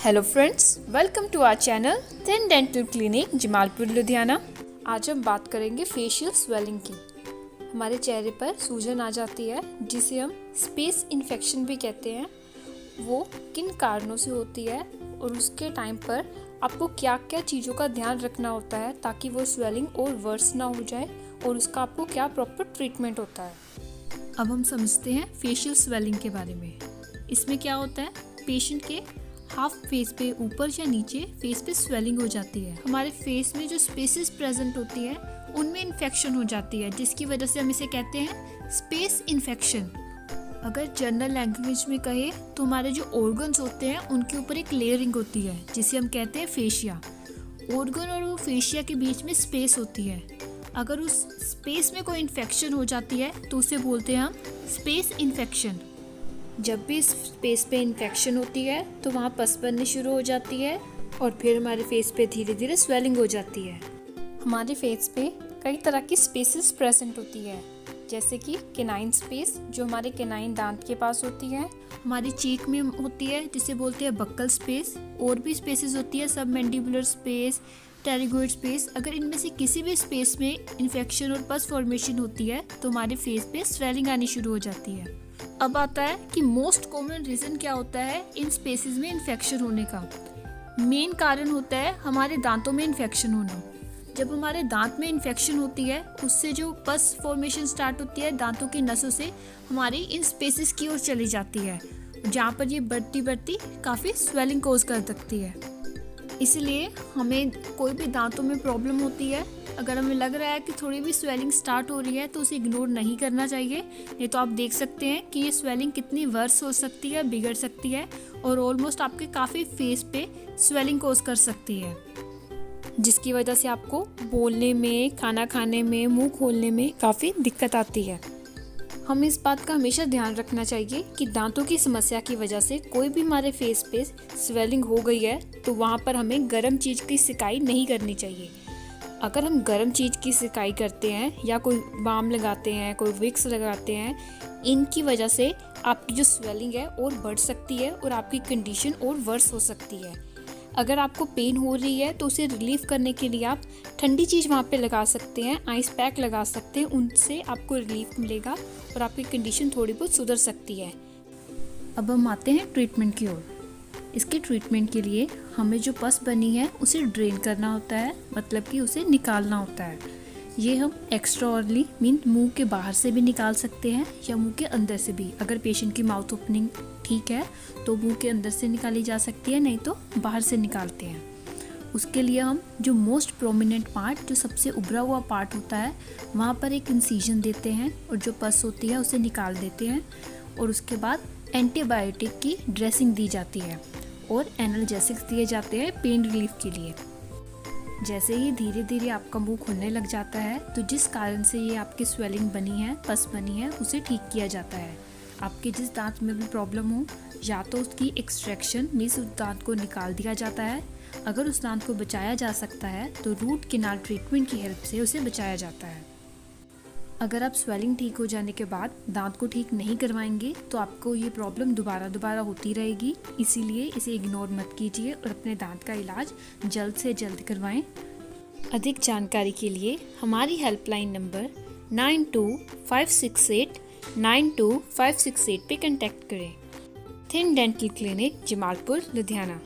Hello friends, welcome to our channel Thind dental clinic Jamalpur Ludhiana. आज हम बात करेंगे फेशियल स्वेलिंग की। हमारे चेहरे पर सूजन आ जाती है जिसे हम स्पेस इन्फेक्शन भी कहते हैं। वो किन कारणों से होती है और उसके टाइम पर आपको क्या क्या चीज़ों का ध्यान रखना होता है ताकि वो स्वेलिंग और वर्स ना हो जाए और उसका आपको क्या प्रॉपर ट्रीटमेंट होता है। अब हम समझते हैं फेशियल स्वेलिंग के बारे में। इसमें क्या होता है, पेशेंट के हाफ फेस पे ऊपर या नीचे फेस पे स्वेलिंग हो जाती है। हमारे फेस में जो स्पेसेस प्रेजेंट होती है उनमें इन्फेक्शन हो जाती है जिसकी वजह से हम इसे कहते हैं स्पेस इन्फेक्शन। अगर जनरल लैंग्वेज में कहे तो हमारे जो ऑर्गन्स होते हैं उनके ऊपर एक लेयरिंग होती है जिसे हम कहते हैं फेशिया। ऑर्गन और वो फेशिया के बीच में स्पेस होती है। अगर उस स्पेस में कोई इन्फेक्शन हो जाती है तो उसे बोलते हैं हम स्पेस इन्फेक्शन। जब भी इस स्पेस पे इन्फेक्शन होती है तो वहाँ पस बननी शुरू हो जाती है और फिर हमारे फेस पे धीरे धीरे स्वेलिंग हो जाती है। हमारे फेस पे कई तरह की स्पेसेस प्रेजेंट होती है, जैसे कि केनाइन स्पेस जो हमारे केनाइन दांत के पास होती है, हमारी चीक में होती है जिसे बोलते हैं बक्कल स्पेस। और भी स्पेसेस होती है सब मैंडिबुलर स्पेस, टेरिगोइड स्पेस। अगर इनमें से किसी भी स्पेस में इन्फेक्शन और पस फॉर्मेशन होती है तो हमारे फेस पे स्वेलिंग आनी शुरू हो जाती है। अब आता है कि मोस्ट कॉमन रीज़न क्या होता है इन स्पेसेस में इन्फेक्शन होने का। मेन कारण होता है हमारे दांतों में इन्फेक्शन होना। जब हमारे दांत में इन्फेक्शन होती है उससे जो पस फॉर्मेशन स्टार्ट होती है दांतों की नसों से हमारी इन स्पेसेस की ओर चली जाती है, जहाँ पर ये बढ़ती बढ़ती काफ़ी स्वेलिंग कोज कर सकती है। इसलिए हमें कोई भी दांतों में प्रॉब्लम होती है, अगर हमें लग रहा है कि थोड़ी भी स्वेलिंग स्टार्ट हो रही है तो उसे इग्नोर नहीं करना चाहिए। नहीं तो आप देख सकते हैं कि ये स्वेलिंग कितनी वर्स हो सकती है, बिगड़ सकती है और ऑलमोस्ट आपके काफ़ी फेस पे स्वेलिंग कोज कर सकती है, जिसकी वजह से आपको बोलने में, खाना खाने में, मुंह खोलने में काफ़ी दिक्कत आती है। हमें इस बात का हमेशा ध्यान रखना चाहिए कि दांतों की समस्या की वजह से कोई भी हमारे फेस पे स्वेलिंग हो गई है तो वहाँ पर हमें गर्म चीज़ की सिकाई नहीं करनी चाहिए। अगर हम गर्म चीज़ की सिकाई करते हैं या कोई बाम लगाते हैं, कोई विक्स लगाते हैं, इनकी वजह से आपकी जो स्वेलिंग है और बढ़ सकती है और आपकी कंडीशन और वर्स हो सकती है। अगर आपको पेन हो रही है तो उसे रिलीफ करने के लिए आप ठंडी चीज़ वहाँ पे लगा सकते हैं, आइस पैक लगा सकते हैं, उनसे आपको रिलीफ मिलेगा और आपकी कंडीशन थोड़ी बहुत सुधर सकती है। अब हम आते हैं ट्रीटमेंट की ओर। इसके ट्रीटमेंट के लिए हमें जो पस बनी है उसे ड्रेन करना होता है, मतलब कि उसे निकालना होता है। ये हम एक्स्ट्राऑर्डिनरी मीन मुंह के बाहर से भी निकाल सकते हैं या मुंह के अंदर से भी। अगर पेशेंट की माउथ ओपनिंग ठीक है तो मुंह के अंदर से निकाली जा सकती है, नहीं तो बाहर से निकालते हैं। उसके लिए हम जो मोस्ट प्रोमिनेंट पार्ट, जो सबसे उभरा हुआ पार्ट होता है, वहाँ पर एक इंसिजन देते हैं और जो पस होती है उसे निकाल देते हैं और उसके बाद एंटीबायोटिक की ड्रेसिंग दी जाती है और एनाल्जेसिक्स दिए जाते हैं पेन रिलीफ के लिए। जैसे ही धीरे धीरे आपका मुंह खुलने लग जाता है तो जिस कारण से ये आपकी स्वेलिंग बनी है, पस बनी है, उसे ठीक किया जाता है। आपके जिस दांत में भी प्रॉब्लम हो या तो उसकी एक्सट्रैक्शन मीन्स उस दांत को निकाल दिया जाता है। अगर उस दांत को बचाया जा सकता है तो रूट कैनाल ट्रीटमेंट की हेल्प से उसे बचाया जाता है। अगर आप स्वेलिंग ठीक हो जाने के बाद दांत को ठीक नहीं करवाएंगे तो आपको ये प्रॉब्लम दोबारा होती रहेगी। इसीलिए इसे इग्नोर मत कीजिए और अपने दांत का इलाज जल्द से जल्द करवाएं। अधिक जानकारी के लिए हमारी हेल्पलाइन नंबर 9256892568 पे कांटेक्ट करें। Thin dental clinic Jamalpur Ludhiana.